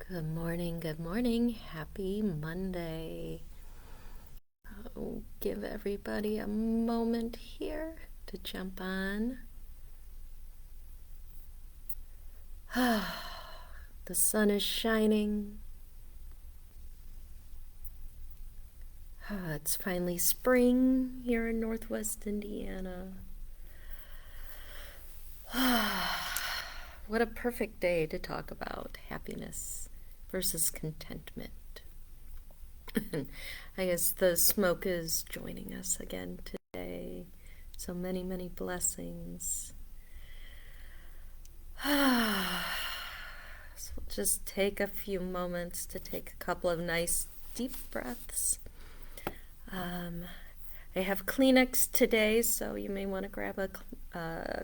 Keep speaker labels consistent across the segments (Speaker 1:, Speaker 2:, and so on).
Speaker 1: Good morning, good morning. Happy Monday. I'll give everybody a moment here to jump on. The sun is shining. It's finally spring here in Northwest Indiana. What a perfect day to talk about happiness versus contentment. I guess the smoke is joining us again today. So many, many blessings. So we'll just take a few moments to take a couple of nice deep breaths. I have Kleenex today, so you may want to grab a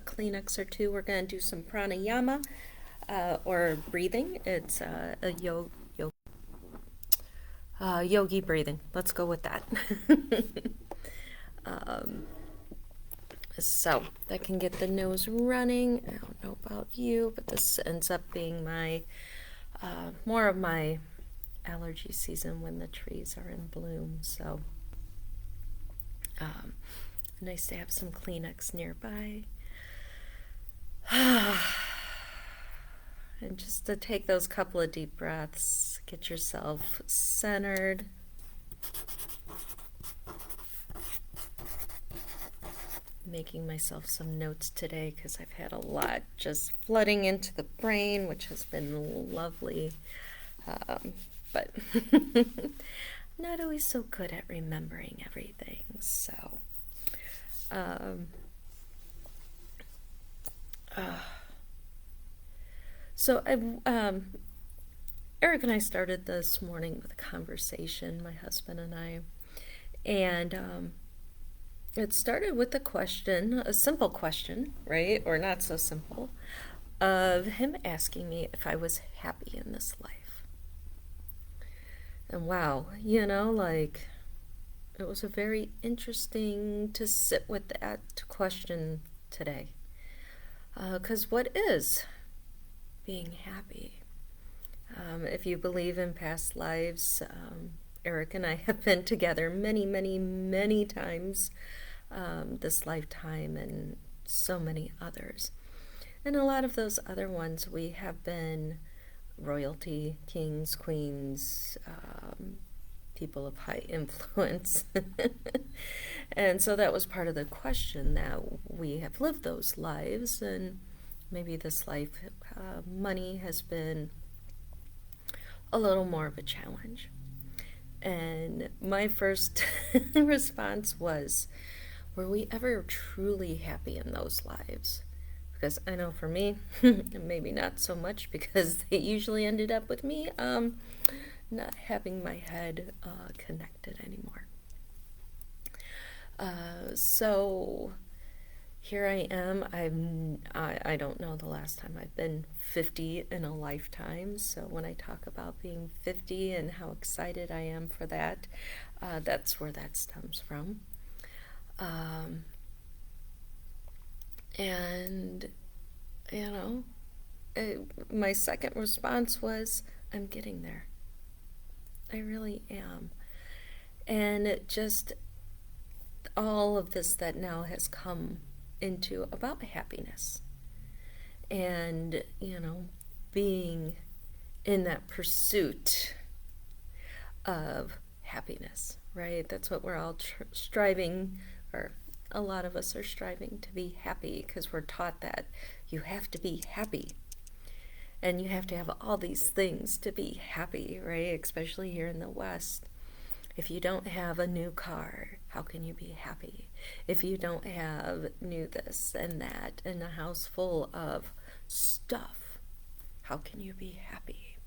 Speaker 1: Kleenex or two. We're going to do some pranayama or breathing. It's a yogi breathing. Let's go with that. So that can get the nose running. I don't know about you, but this ends up being my more of my allergy season when the trees are in bloom. So nice to have some Kleenex nearby. And just to take those couple of deep breaths, get yourself centered. Making myself some notes today because I've had a lot just flooding into the brain, which has been lovely. But not always so good at remembering everything. So Eric and I started this morning with a conversation, my husband and I, and it started with a question, a simple question, right, or not so simple, of him asking me if I was happy in this life. And wow, like, it was a very interesting to sit with that question today. Because what is being happy? If you believe in past lives, Eric and I have been together many, many, many times this lifetime and so many others. And a lot of those other ones we have been royalty, kings, queens, people of high influence. And so that was part of the question, that we have lived those lives, and maybe this life, money has been a little more of a challenge. And my first response was, were we ever truly happy in those lives? Because I know for me, maybe not so much, because they usually ended up with me not having my head connected anymore. So here I am. I don't know the last time I've been 50 in a lifetime. So when I talk about being 50 and how excited I am for that, that's where that stems from. And my second response was, I'm getting there. I really am. And it just, all of this that now has come into about happiness and being in that pursuit of happiness, right? That's what we're all striving, or a lot of us are striving to be happy, because we're taught that you have to be happy and you have to have all these things to be happy, right? Especially here in the West. If you don't have a new car, how can you be happy? If you don't have new this and that and a house full of stuff, how can you be happy?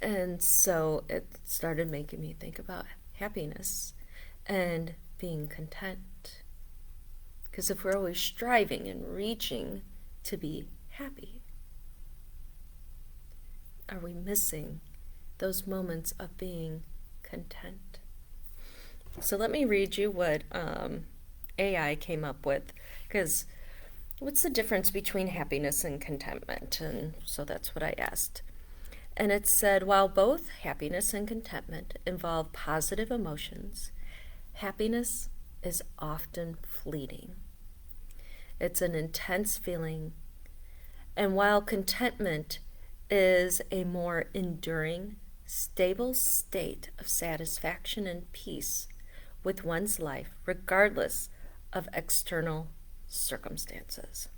Speaker 1: And so it started making me think about happiness and being content. Because if we're always striving and reaching to be happy, are we missing those moments of being content? So let me read you what AI came up with, because what's the difference between happiness and contentment? And so that's what I asked. And it said, while both happiness and contentment involve positive emotions, happiness is often fleeting. It's an intense feeling. And while contentment is a more enduring, stable state of satisfaction and peace with one's life, regardless of external circumstances.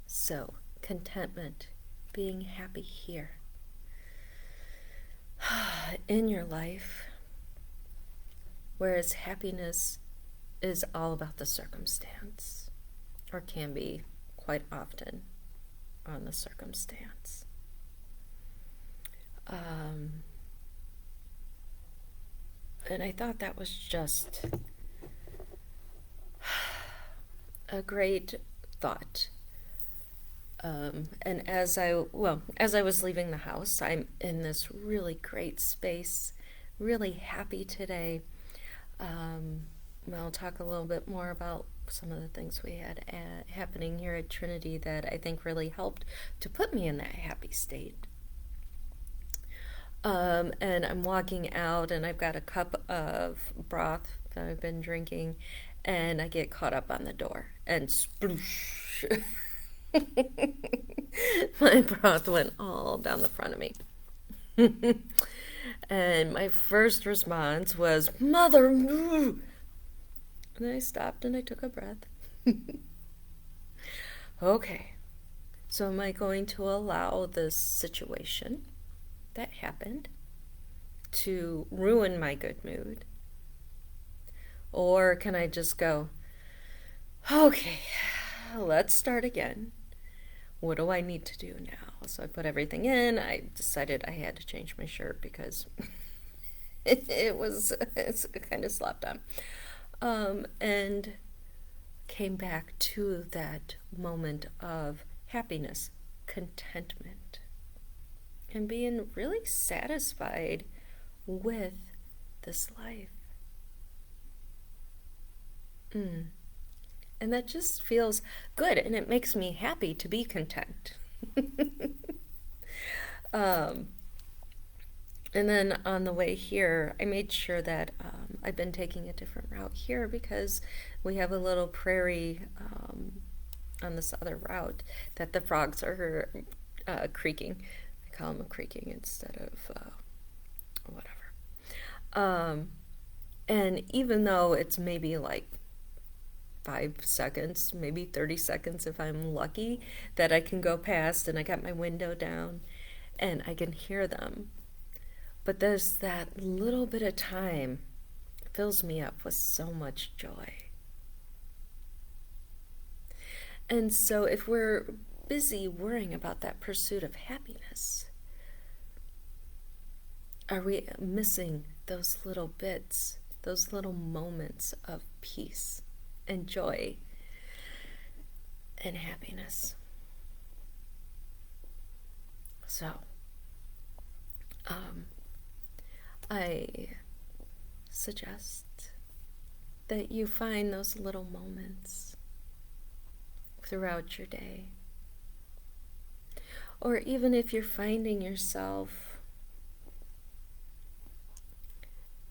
Speaker 1: So, contentment, being happy here in your life, whereas happiness is all about the circumstance, or can be quite often on the circumstance. And I thought that was just a great thought. And as I was leaving the house, I'm in this really great space, really happy today. I'll talk a little bit more about some of the things we had happening here at Trinity that I think really helped to put me in that happy state. And I'm walking out, and I've got a cup of broth that I've been drinking, and I get caught up on the door, and sploosh. My broth went all down the front of me. And my first response was, Mother! And then I stopped and I took a breath. Okay, so am I going to allow this situation that happened to ruin my good mood? Or can I just go, okay, let's start again. What do I need to do now? So I put everything in. I decided I had to change my shirt because it's kind of slopped on. And came back to that moment of happiness, contentment, and being really satisfied with this life. And that just feels good, and it makes me happy to be content. And then on the way here, I made sure that I've been taking a different route here because we have a little prairie on this other route that the frogs are creaking. I call them creaking instead of whatever. And even though it's maybe like 5 seconds, maybe 30 seconds if I'm lucky, that I can go past, and I got my window down and I can hear them. But there's that little bit of time fills me up with so much joy. And so if we're busy worrying about that pursuit of happiness, are we missing those little bits, those little moments of peace and joy and happiness? So, I suggest that you find those little moments throughout your day. Or even if you're finding yourself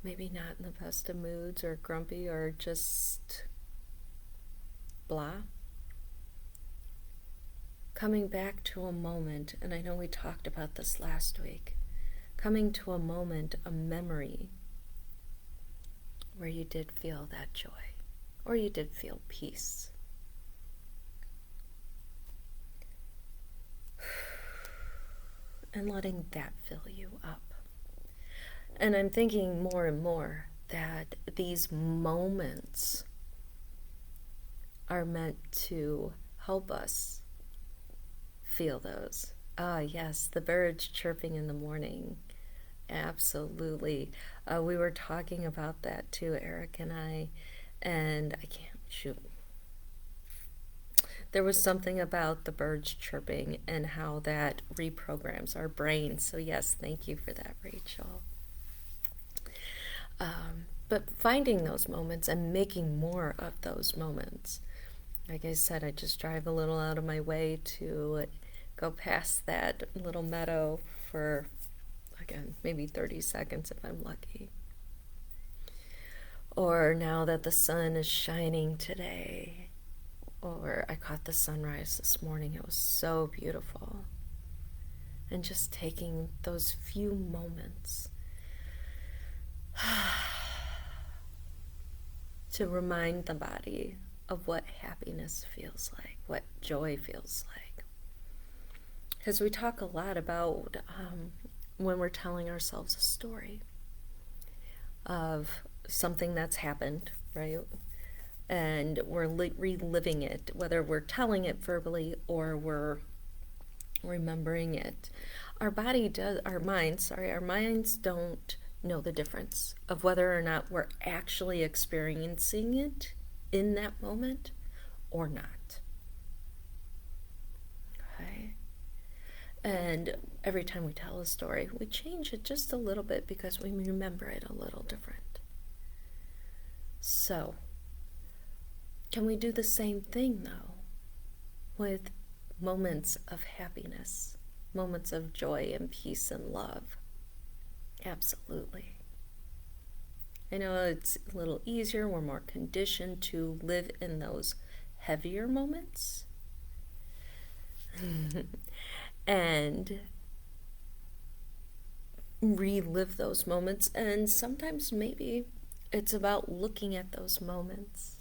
Speaker 1: maybe not in the best of moods, or grumpy, or just blah, coming back to a moment, and I know we talked about this last week, coming to a moment, a memory where you did feel that joy, or you did feel peace. And letting that fill you up. And I'm thinking more and more that these moments are meant to help us feel those. Ah, yes, the birds chirping in the morning. Absolutely. We were talking about that too, Eric and I can't shoot. There was something about the birds chirping and how that reprograms our brain. So yes, thank you for that, Rachel. but finding those moments and making more of those moments. Like I said, I just drive a little out of my way to go past that little meadow for, again, maybe 30 seconds if I'm lucky. Or now that the sun is shining today, or I caught the sunrise this morning, it was so beautiful. And just taking those few moments to remind the body of what happiness feels like, what joy feels like. Because we talk a lot about when we're telling ourselves a story of something that's happened, right? And we're reliving it, whether we're telling it verbally or we're remembering it. Our minds don't know the difference of whether or not we're actually experiencing it in that moment or not. Okay? And every time we tell a story, we change it just a little bit because we remember it a little different. So, can we do the same thing though with moments of happiness, moments of joy and peace and love? Absolutely. I know it's a little easier, we're more conditioned to live in those heavier moments. And relive those moments, and sometimes maybe it's about looking at those moments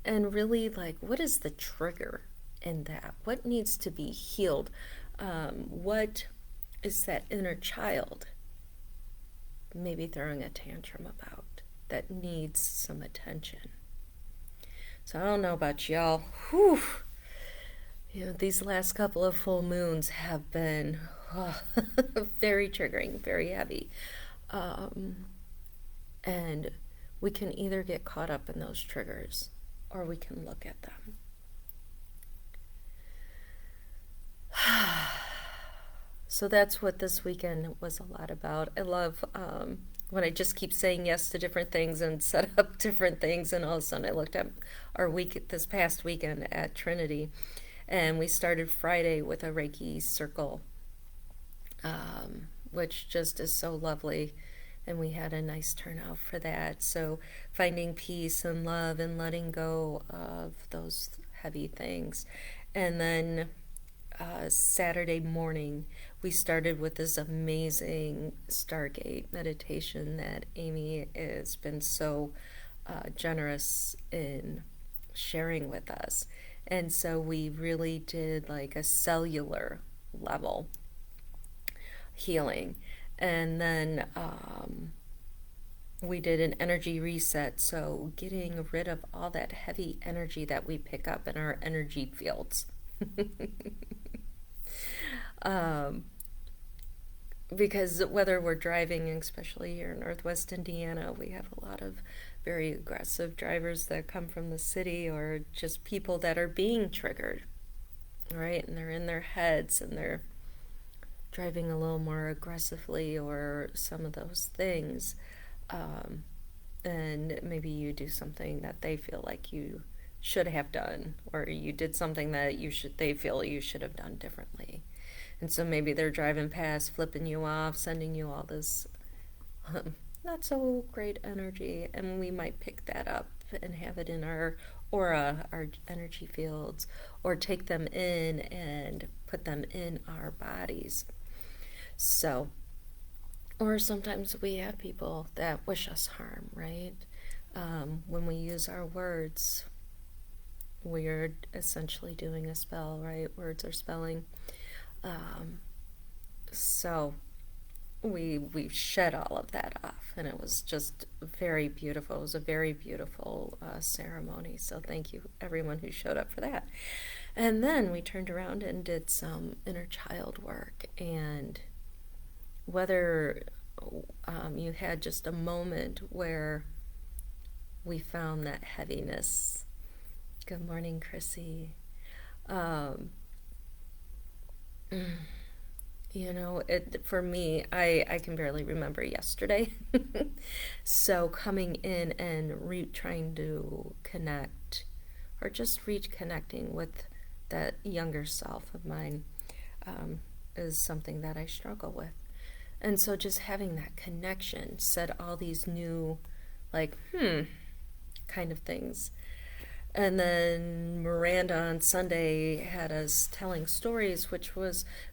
Speaker 1: and really like, what is the trigger in that? What needs to be healed? What is that inner child maybe throwing a tantrum about that needs some attention? So I don't know about y'all. Whew. These last couple of full moons have been very triggering, very heavy. And we can either get caught up in those triggers or we can look at them. So that's what this weekend was a lot about. I love when I just keep saying yes to different things and set up different things, and all of a sudden I looked at our week this past weekend at Trinity, and we started Friday with a Reiki circle, which just is so lovely, and we had a nice turnout for that. So finding peace and love and letting go of those heavy things. And then Saturday morning, we started with this amazing Stargate meditation that Amy has been so generous in sharing with us. And so we really did like a cellular level healing. And then we did an energy reset, so getting rid of all that heavy energy that we pick up in our energy fields. Because whether we're driving, especially here in Northwest Indiana, we have a lot of very aggressive drivers that come from the city, or just people that are being triggered, right? And they're in their heads and they're driving a little more aggressively, or some of those things. And maybe you do something that they feel like you should have done, or you did something that they feel you should have done differently. And so maybe they're driving past, flipping you off, sending you all this not so great energy, and we might pick that up and have it in our aura, our energy fields, or take them in and put them in our bodies. So, or sometimes we have people that wish us harm, right? When we use our words, we're essentially doing a spell, right? Words are spelling. So we shed all of that off, and it was just very beautiful. It was a very beautiful ceremony. So thank you everyone who showed up for that. And then we turned around and did some inner child work, and whether you had just a moment where we found that heaviness. Good morning, Chrissy. For me, I can barely remember yesterday. So coming in and trying to connect, or just reconnecting with that younger self of mine, is something that I struggle with. And so just having that connection said all these new, like, kind of things. And then Miranda on Sunday had us telling stories, which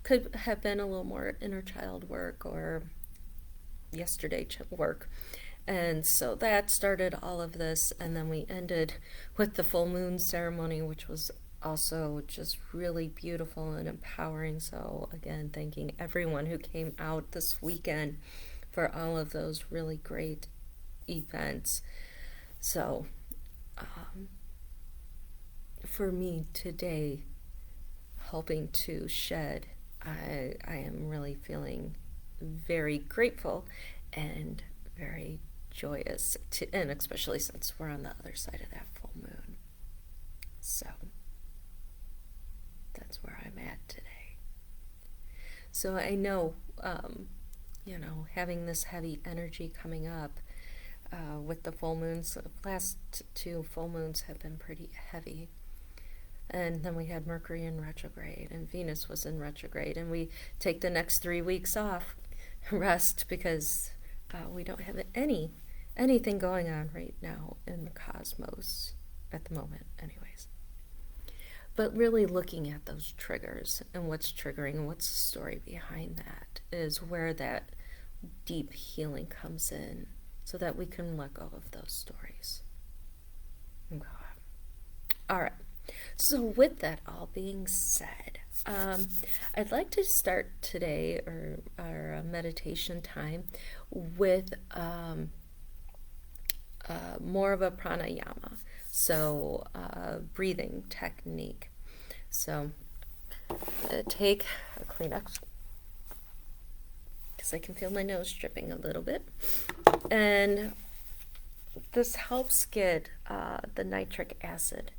Speaker 1: could have been a little more inner child work or yesterday work. And so that started all of this. And then we ended with the full moon ceremony, which was also just really beautiful and empowering. So again, thanking everyone who came out this weekend for all of those really great events. So for me today, helping to shed, I am really feeling very grateful and very joyous, and especially since we're on the other side of that full moon. So that's where I'm at today. So I know, having this heavy energy coming up with the full moons, the last two full moons have been pretty heavy. And then we had Mercury in retrograde, and Venus was in retrograde, and we take the next 3 weeks off, rest, because we don't have anything going on right now in the cosmos at the moment, anyways. But really looking at those triggers and what's triggering and what's the story behind that is where that deep healing comes in, so that we can let go of those stories. Okay. All right. So with that all being said, I'd like to start today, or our meditation time, with more of a pranayama, so breathing technique. So take a Kleenex, because I can feel my nose dripping a little bit, and this helps get the nitric acid.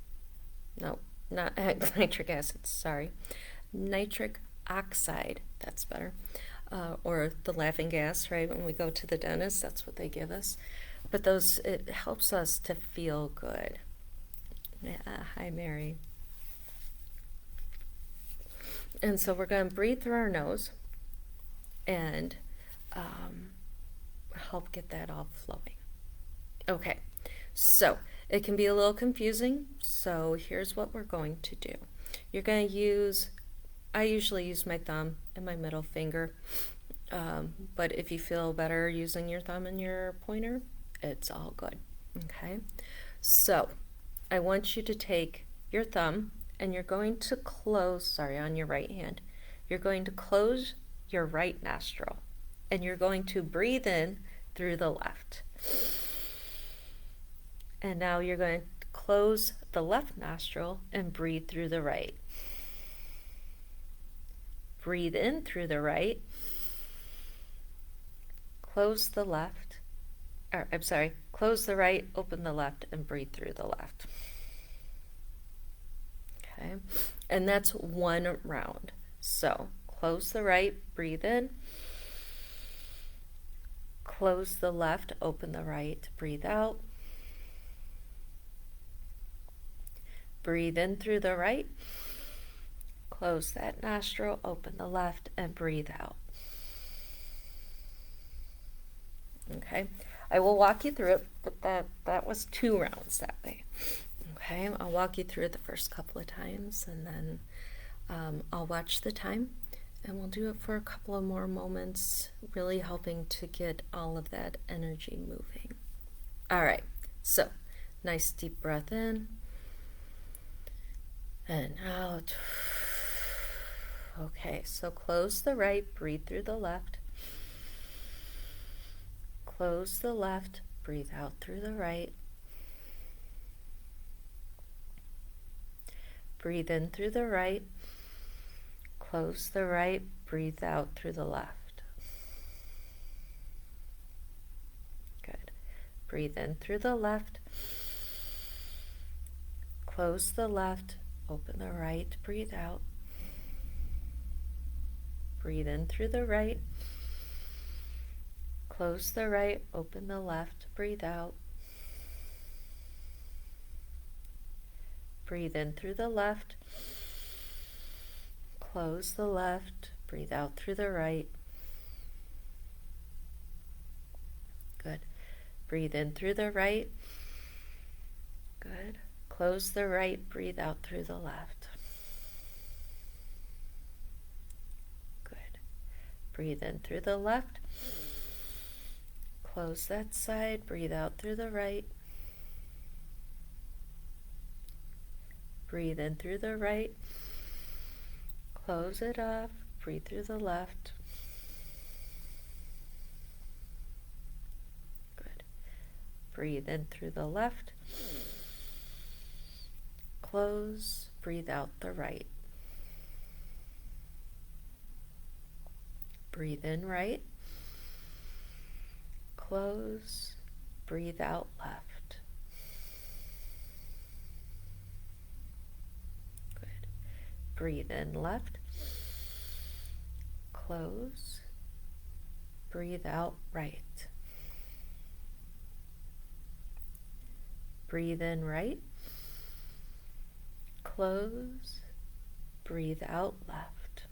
Speaker 1: No, not nitric acid, sorry. Nitric oxide, that's better. Or the laughing gas, right? When we go to the dentist, that's what they give us. But it helps us to feel good. Yeah, hi, Mary. And so we're going to breathe through our nose and help get that all flowing. Okay, so it can be a little confusing, so here's what we're going to do. You're going to I usually use my thumb and my middle finger, but if you feel better using your thumb and your pointer, it's all good, okay? So I want you to take your thumb and you're going to on your right hand, you're going to close your right nostril and you're going to breathe in through the left. And now you're going to close the left nostril and breathe through the right. Breathe in through the right. Close the right, open the left, and breathe through the left. Okay, and that's one round. So close the right, breathe in. Close the left, open the right, breathe out. Breathe in through the right, close that nostril, open the left, and breathe out. Okay, I will walk you through it, but that was 2 rounds that way. Okay, I'll walk you through it the first couple of times, and then I'll watch the time, and we'll do it for a couple of more moments, really helping to get all of that energy moving. All right, so nice deep breath in and out. Okay, so close the right, breathe through the left. Close the left, breathe out through the right. Breathe in through the right. Close the right, breathe out through the left. Good. Breathe in through the left. Close the left, open the right, breathe out. breathe in through the right. Close the right, open the left, breathe out. Breathe in through the left. Close the left, breathe out through the right. Good. Breathe in through the right. Good. Close the right, breathe out through the left. Good. Breathe in through the left. Close that side, breathe out through the right. Breathe in through the right. Close it off, breathe through the left. Good. Breathe in through the left. Close, breathe out the right. Breathe in right. Close, breathe out left. Good. Breathe in left. Close, breathe out right. Breathe in right. Close, breathe out left.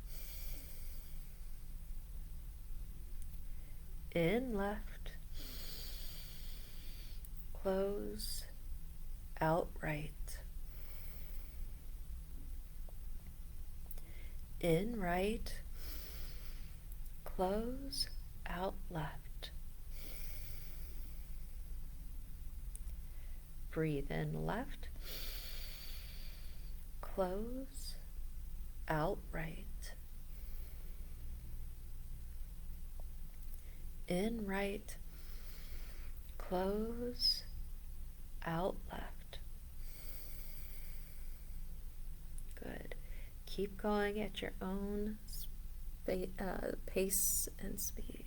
Speaker 1: In left. Close, out right. In right. Close, out left. Breathe in left. Close, out right. In right. Close, out left. Good. Keep going at your own pace and speed.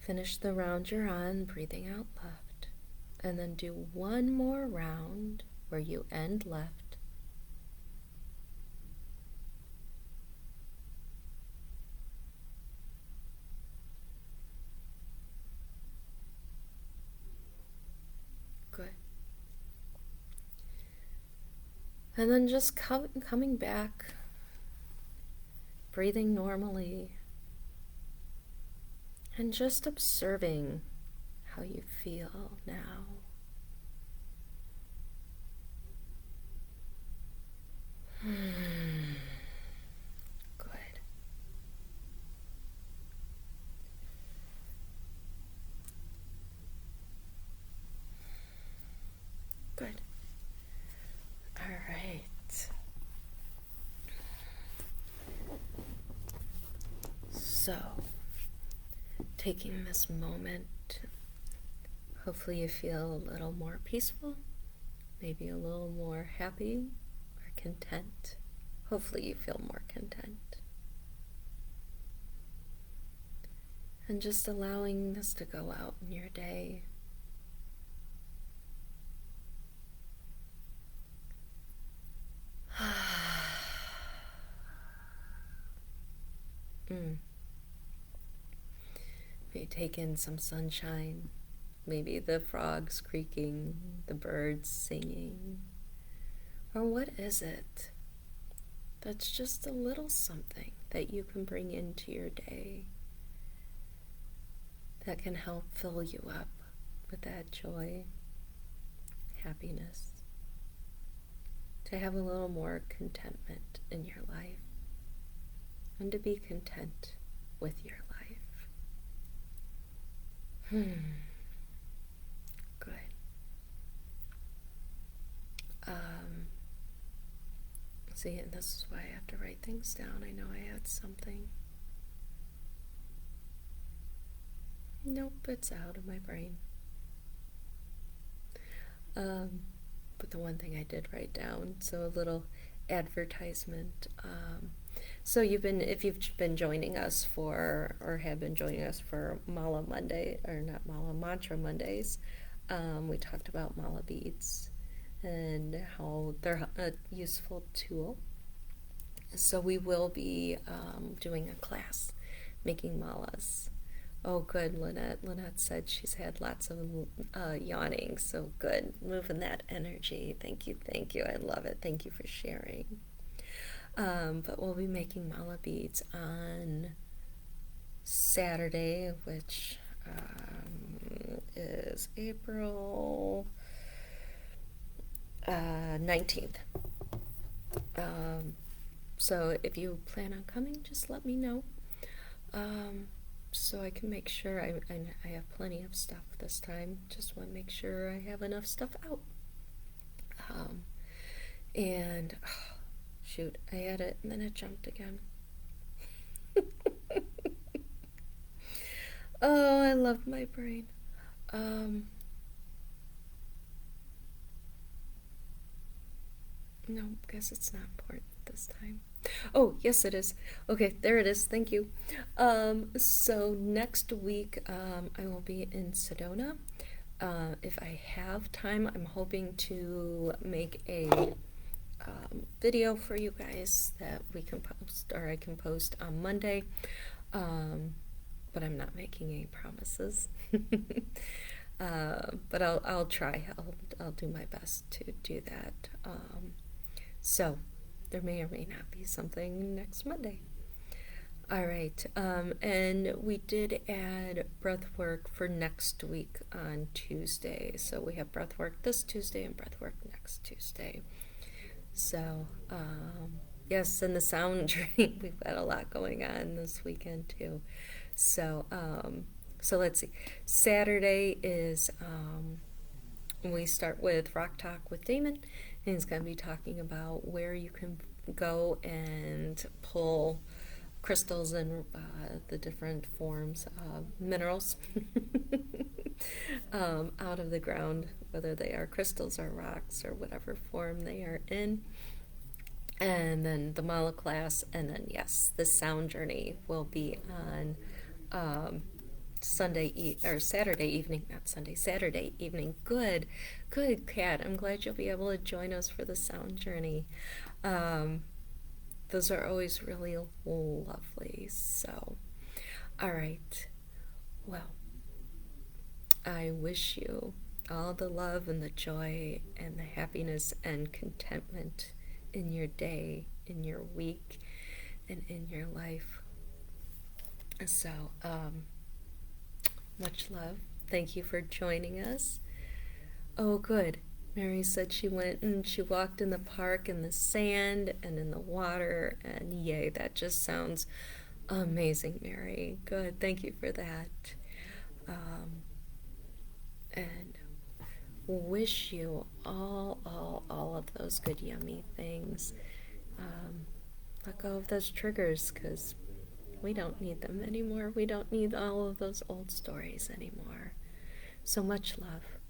Speaker 1: Finish the round you're on, breathing out left, and then do one more round where you end left. Good. And then just coming back, breathing normally, and just observing how you feel now. Good. Good. All right. So, taking this moment, hopefully you feel a little more peaceful, maybe a little more happy or content. Hopefully you feel more content. And just allowing this to go out in your day. Maybe take in some sunshine, maybe the frogs creaking, the birds singing. Or what is it that's just a little something that you can bring into your day that can help fill you up with that joy, happiness, to have a little more contentment in your life, and to be content with your life. Good. See, and this is why I have to write things down. I know I had something. Nope, it's out of my brain. But the one thing I did write down, so a little advertisement. So if you've been joining us for, or have been joining us for Mala Monday, or not Mala, Mantra Mondays, we talked about mala beads and how they're a useful tool. So we will be doing a class making malas. Oh, good, Lynette. Lynette said she's had lots of yawning, so good. Moving that energy. Thank you, thank you. I love it. Thank you for sharing. But we'll be making mala beads on Saturday, which is April 19th. So if you plan on coming, just let me know. So I can make sure I have plenty of stuff this time. Just want to make sure I have enough stuff out. And shoot, I had it and then it jumped again. Oh, I love my brain. No, guess it's not important this time. Oh, yes, it is. Okay, there it is. Thank you. So next week, I will be in Sedona. If I have time, I'm hoping to make a video for you guys that we can post, or I can post on Monday. But I'm not making any promises. But I'll try. I'll do my best to do that. So there may or may not be something next Monday. All right, and we did add breathwork for next week on Tuesday. So we have breathwork this Tuesday and breathwork next Tuesday. So, yes, and the sound journey, we've got a lot going on this weekend too. So, so let's see. Saturday is, we start with Rock Talk with Damon, and he's going to be talking about where you can go and pull crystals and the different forms of minerals out of the ground, whether they are crystals or rocks or whatever form they are in. And then the mala class, and then yes, the sound journey will be on Saturday evening, not Sunday, Saturday evening. Good, Kat. I'm glad you'll be able to join us for the sound journey. Those are always really lovely. So, all right. Well, I wish you all the love and the joy and the happiness and contentment in your day, in your week, and in your life. So, much love. Thank you for joining us. Oh, good. Mary said she went and she walked in the park in the sand and in the water, and yay, that just sounds amazing, Mary. Good. Thank you for that. And wish you all of those good, yummy things. Let go of those triggers, because we don't need them anymore. We don't need all of those old stories anymore. So much love.